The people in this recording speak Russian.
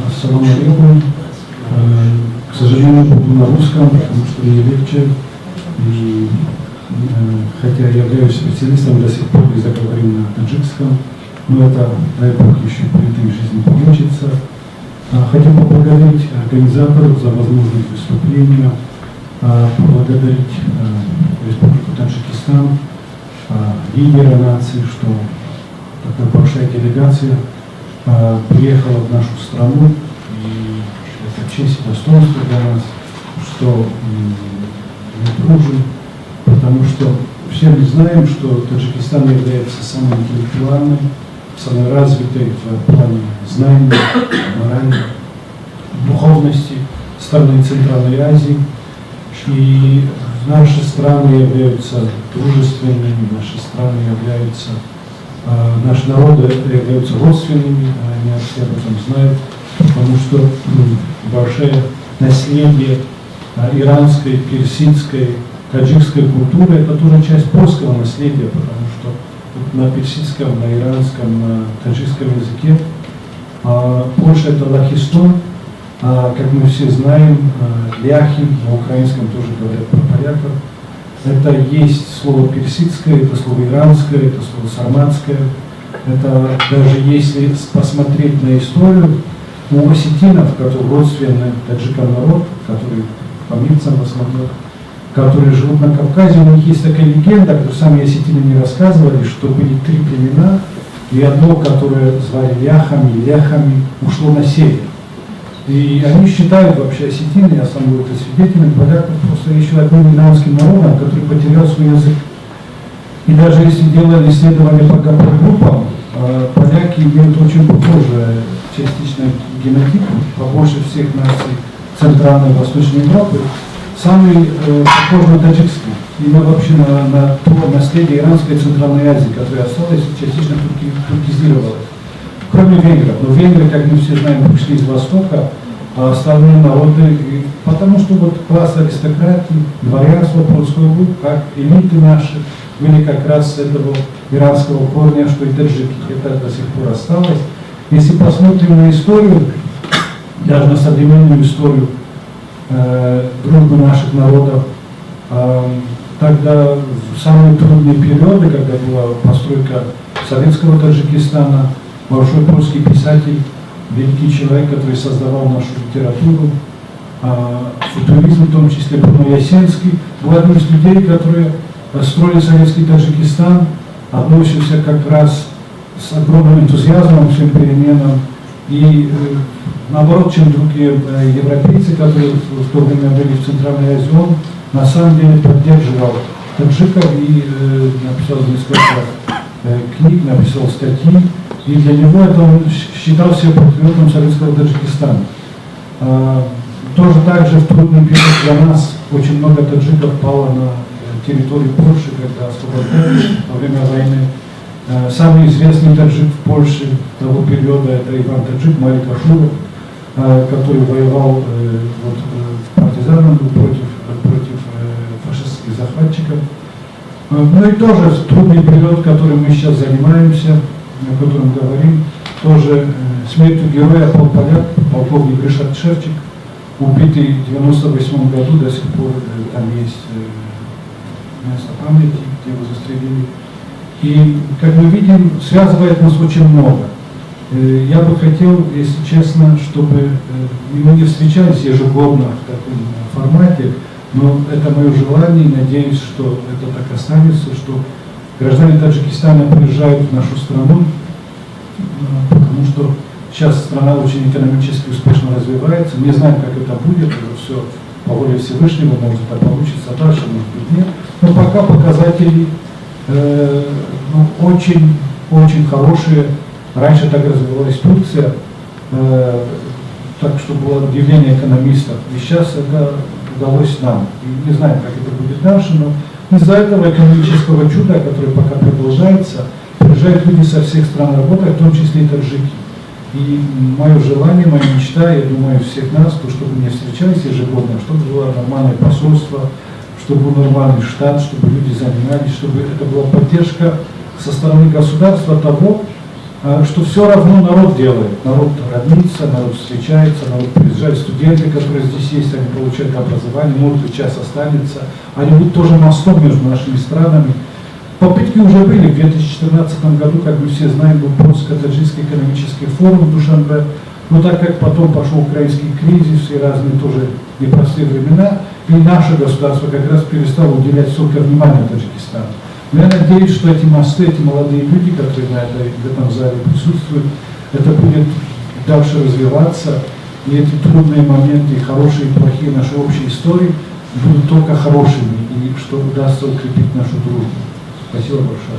Ассаламу алейкум. К сожалению, буду на русском, потому что мне легче. И, хотя я являюсь специалистом, до сих пор и заговорил на таджикском, но это, дай Бог, еще при этой жизни получится. Хотел поблагодарить организаторов за возможность выступления, поблагодарить Республику Таджикистан, лидера нации, что такая большая делегация приехала в нашу страну, и это честь и достоинство для нас, что мы дружим, потому что все мы знаем, что Таджикистан является самой интеллектуальной, самой развитой в плане знаний, морали, духовности страны Центральной Азии. И наши страны являются дружественными, наши страны являются, наши народы являются родственными, они все об этом знают, потому что большое наследие иранской, персидской, таджикской культуры — это тоже часть польского наследия, потому что на персидском, на иранском, на таджикском языке Польша — это Лахистон, как мы все знаем, ляхи, на украинском тоже говорят про поляков. Это есть слово персидское, это слово иранское, это слово сарматское. Это даже если посмотреть на историю, у осетинов, которые родственны таджикам народ, которые помирцам в основном, которые живут на Кавказе, у них есть такая легенда, которую сами осетины мне рассказывали, что были три племена, и одно, которое звали ляхами, ушло на север. И они считают вообще осетины, я сам был это свидетелем, поляков просто еще одним иранским народом, который потерял свой язык. И даже если делали исследования по группам, поляки имеют очень похожее частично генотип, побольше всех наций Центральной и Восточной Европы, самый похож на таджикский, именно вообще на то наследие иранской и Центральной Азии, которое осталось, частично туркизировалось. Кроме венгров. Но венгры, как мы все знаем, пришли из Востока, а остальные народы, потому что вот класс аристократии, дворянство польского, как элиты наши, были как раз с этого иранского корня, что и таджики. Это до сих пор осталось. Если посмотрим на историю, даже на современную историю дружбы наших народов, тогда в самые трудные периоды, когда была постройка советского Таджикистана, большой польский писатель, великий человек, который создавал нашу литературу, футуризм, в том числе Бруно Ясенский, был одним из людей, которые строили советский Таджикистан, относился как раз с огромным энтузиазмом к всем переменам. И наоборот, чем другие европейцы, которые в то время были в Центральной Азии, он на самом деле поддерживал таджиков и написал несколько книг, написал статьи. И для него это он считал себя патриотом советского Таджикистана. Тоже так же в трудный период для нас очень много таджиков пало на территории Польши, когда освобождались во время войны. Самый известный таджик в Польше того периода — это Иван Таджик, Марик Ашуров, который воевал в партизанах против фашистских захватчиков. Ну и тоже в трудный период, которым мы сейчас занимаемся, о котором говорим, тоже смертью героя пал поляк, полковник Ришард Шевчик, убитый в 1998 году, до сих пор там есть место памяти, где его застрелили. И, как мы видим, связывает нас очень много. Я бы хотел, если честно, чтобы мы не встречались ежегодно в таком формате, но это мое желание, и надеюсь, что это так останется, что граждане Таджикистана приезжают в нашу страну, потому что сейчас страна очень экономически успешно развивается. Не знаем, как это будет, это все по воле Всевышнего, может это получится дальше, может быть нет. Но пока показатели очень хорошие. Раньше так развивалась Турция, так что было удивление экономистов. И сейчас это удалось нам. И не знаем, как это будет дальше, но из-за этого экономического чуда, которое пока продолжается, приезжают люди со всех стран работать, в том числе и таджики. И мое желание, моя мечта, я думаю, всех нас, то, чтобы не встречались ежегодно, чтобы было нормальное посольство, чтобы был нормальный штат, чтобы люди занимались, чтобы это была поддержка со стороны государства того, что все равно народ делает. Народ роднится, народ встречается, народ приезжает, студенты, которые здесь есть, они получают образование, может быть, час останется. Они будут тоже мостом между нашими странами. Попытки уже были. В 2014 году, как мы все знаем, был польско-таджикский экономический форум в Душанбе. Но так как потом пошел украинский кризис и разные тоже непростые времена, и наше государство как раз перестало уделять столько внимания Таджикистану. Но я надеюсь, что эти мосты, эти молодые люди, которые в этом зале присутствуют, это будет дальше развиваться, и эти трудные моменты, хорошие и плохие нашей общей истории будут только хорошими, и что удастся укрепить нашу дружбу. Спасибо большое.